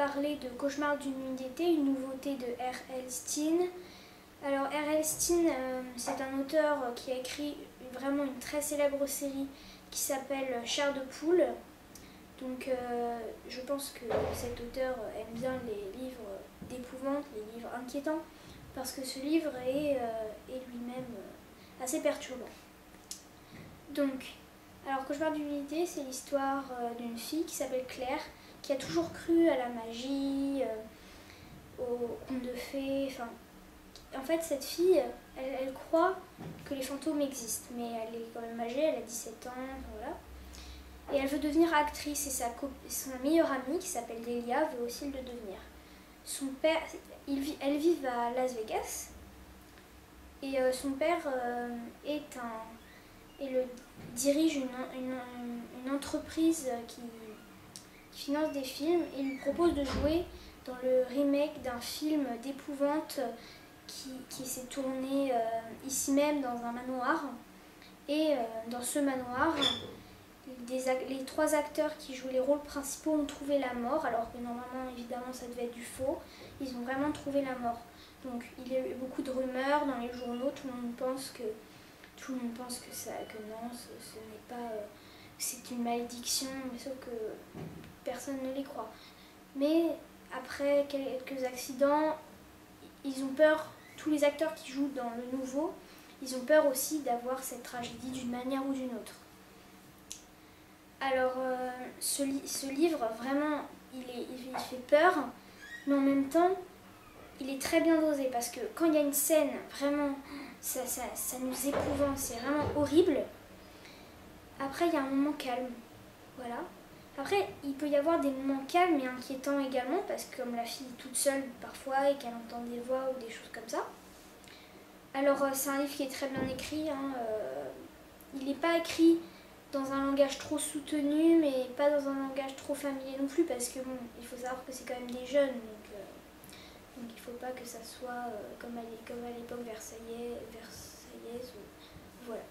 parler de Cauchemar d'une nuit d'été, une nouveauté de R.L. Stine. Alors R.L. Stine, c'est un auteur qui a écrit vraiment une très célèbre série qui s'appelle Chair de poule. Donc je pense que cet auteur aime bien les livres d'épouvante, les livres inquiétants, parce que ce livre est lui-même assez perturbant. Donc, alors Cauchemar d'une unité, c'est l'histoire d'une fille qui s'appelle Claire, qui a toujours cru à la magie, aux contes de fées. Enfin, en fait, cette fille, elle croit que les fantômes existent, mais elle est quand même âgée, elle a 17 ans, voilà. Et elle veut devenir actrice, et son meilleure amie, qui s'appelle Delia, veut aussi le devenir. Son père, elles vivent à Las Vegas, et son père dirige une entreprise qui finance des films, et lui propose de jouer dans le remake d'un film d'épouvante qui s'est tourné ici même dans un manoir. Et dans ce manoir, les trois acteurs qui jouent les rôles principaux ont trouvé la mort, alors que normalement, évidemment, ça devait être du faux. Ils ont vraiment trouvé la mort. Donc il y a eu beaucoup de rumeurs dans les journaux, tout le monde pense que non, ce n'est pas, c'est une malédiction, mais sauf que personne ne les croit. Mais après quelques accidents, ils ont peur, tous les acteurs qui jouent dans le nouveau, ils ont peur aussi d'avoir cette tragédie d'une manière ou d'une autre. Alors ce livre, vraiment, il fait peur, mais en même temps, il est très bien dosé, parce que quand il y a une scène, vraiment, ça nous épouvante, c'est vraiment horrible. Après, il y a un moment calme, voilà. Après, il peut y avoir des moments calmes et inquiétants également, parce que comme la fille est toute seule parfois et qu'elle entend des voix ou des choses comme ça. Alors, c'est un livre qui est très bien écrit, hein, il n'est pas écrit dans un langage trop soutenu, mais pas dans un langage trop familier non plus, parce que bon, il faut savoir que c'est quand même des jeunes, donc il ne faut pas que ça soit comme à l'époque versaillaise, voilà.